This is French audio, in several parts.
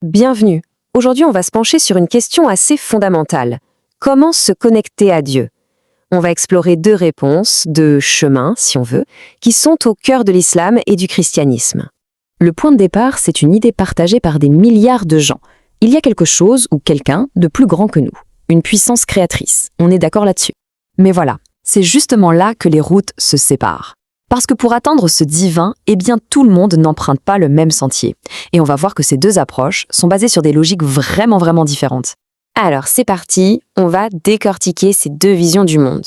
Bienvenue. Aujourd'hui, on va se pencher sur une question assez fondamentale. Comment se connecter à Dieu? On va explorer deux réponses, deux chemins, si on veut, qui sont au cœur de l'islam et du christianisme. Le point de départ, c'est une idée partagée par des milliards de gens. Il y a quelque chose ou quelqu'un de plus grand que nous. Une puissance créatrice. On est d'accord là-dessus. Mais voilà, c'est justement là que les routes se séparent. Parce que pour atteindre ce divin, eh bien tout le monde n'emprunte pas le même sentier. Et on va voir que ces deux approches sont basées sur des logiques vraiment différentes. Alors c'est parti, on va décortiquer ces deux visions du monde.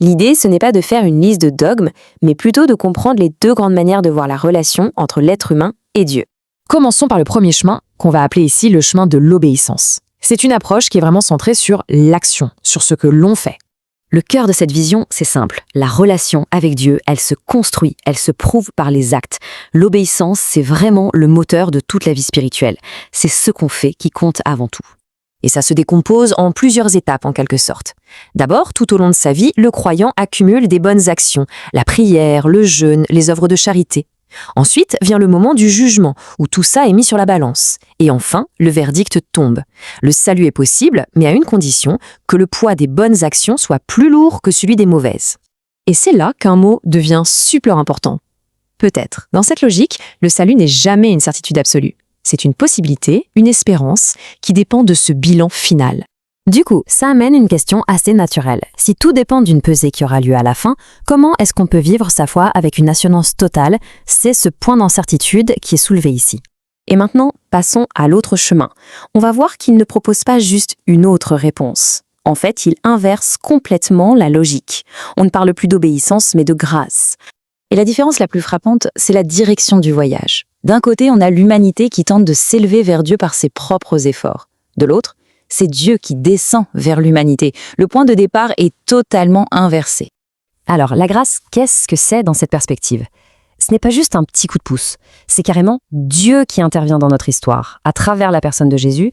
L'idée, ce n'est pas de faire une liste de dogmes, mais plutôt de comprendre les deux grandes manières de voir la relation entre l'être humain et Dieu. Commençons par le premier chemin, qu'on va appeler ici le chemin de l'obéissance. C'est une approche qui est vraiment centrée sur l'action, sur ce que l'on fait. Le cœur de cette vision, c'est simple. La relation avec Dieu, elle se construit, elle se prouve par les actes. L'obéissance, c'est vraiment le moteur de toute la vie spirituelle. C'est ce qu'on fait qui compte avant tout. Et ça se décompose en plusieurs étapes en quelque sorte. D'abord, tout au long de sa vie, le croyant accumule des bonnes actions, la prière, le jeûne, les œuvres de charité. Ensuite vient le moment du jugement, où tout ça est mis sur la balance. Et enfin, le verdict tombe. Le salut est possible, mais à une condition, que le poids des bonnes actions soit plus lourd que celui des mauvaises. Et c'est là qu'un mot devient super important. Peut-être. Dans cette logique, le salut n'est jamais une certitude absolue. C'est une possibilité, une espérance, qui dépend de ce bilan final. Du coup, ça amène une question assez naturelle. Si tout dépend d'une pesée qui aura lieu à la fin, comment est-ce qu'on peut vivre sa foi avec une assurance totale? C'est ce point d'incertitude qui est soulevé ici. Et maintenant, passons à l'autre chemin. On va voir qu'il ne propose pas juste une autre réponse. En fait, il inverse complètement la logique. On ne parle plus d'obéissance, mais de grâce. Et la différence la plus frappante, c'est la direction du voyage. D'un côté, on a l'humanité qui tente de s'élever vers Dieu par ses propres efforts. De l'autre, c'est Dieu qui descend vers l'humanité. Le point de départ est totalement inversé. Alors, la grâce, qu'est-ce que c'est dans cette perspective? Ce n'est pas juste un petit coup de pouce, c'est carrément Dieu qui intervient dans notre histoire, à travers la personne de Jésus,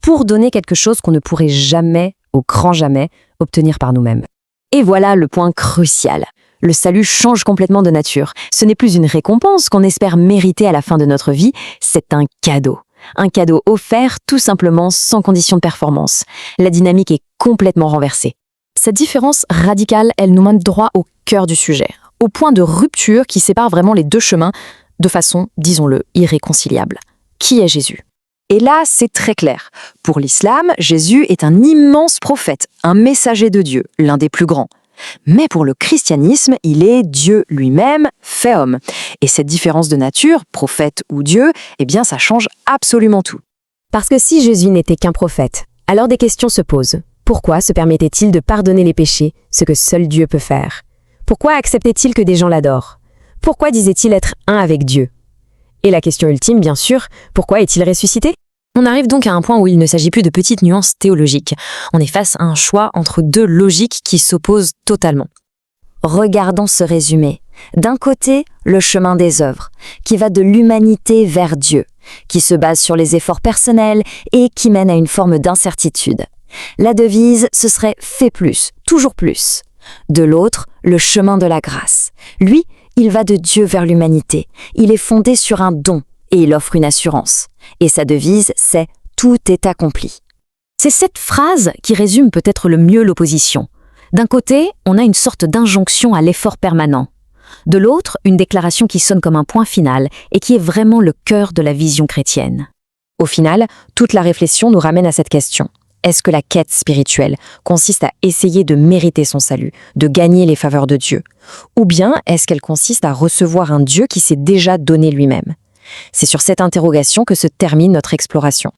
pour donner quelque chose qu'on ne pourrait jamais, au grand jamais, obtenir par nous-mêmes. Et voilà le point crucial. Le salut change complètement de nature. Ce n'est plus une récompense qu'on espère mériter à la fin de notre vie, c'est un cadeau. Un cadeau offert tout simplement sans condition de performance. La dynamique est complètement renversée. Cette différence radicale, elle nous mène droit au cœur du sujet, au point de rupture qui sépare vraiment les deux chemins de façon, disons-le, irréconciliable. Qui est Jésus? Et là, c'est très clair. Pour l'islam, Jésus est un immense prophète, un messager de Dieu, l'un des plus grands. Mais pour le christianisme, il est Dieu lui-même, fait homme. Et cette différence de nature, prophète ou Dieu, eh bien ça change absolument tout. Parce que si Jésus n'était qu'un prophète, alors des questions se posent. Pourquoi se permettait-il de pardonner les péchés, ce que seul Dieu peut faire? Pourquoi acceptait-il que des gens l'adorent? Pourquoi disait-il être un avec Dieu? Et la question ultime, bien sûr, pourquoi est-il ressuscité? On arrive donc à un point où il ne s'agit plus de petites nuances théologiques. On est face à un choix entre deux logiques qui s'opposent totalement. Regardons ce résumé. D'un côté, le chemin des œuvres, qui va de l'humanité vers Dieu, qui se base sur les efforts personnels et qui mène à une forme d'incertitude. La devise, ce serait « fais plus, toujours plus ». De l'autre, le chemin de la grâce. Lui, il va de Dieu vers l'humanité. Il est fondé sur un don. Et il offre une assurance. Et sa devise, c'est « tout est accompli ». C'est cette phrase qui résume peut-être le mieux l'opposition. D'un côté, on a une sorte d'injonction à l'effort permanent. De l'autre, une déclaration qui sonne comme un point final et qui est vraiment le cœur de la vision chrétienne. Au final, toute la réflexion nous ramène à cette question. Est-ce que la quête spirituelle consiste à essayer de mériter son salut, de gagner les faveurs de Dieu? Ou bien est-ce qu'elle consiste à recevoir un Dieu qui s'est déjà donné lui-même? C'est sur cette interrogation que se termine notre exploration.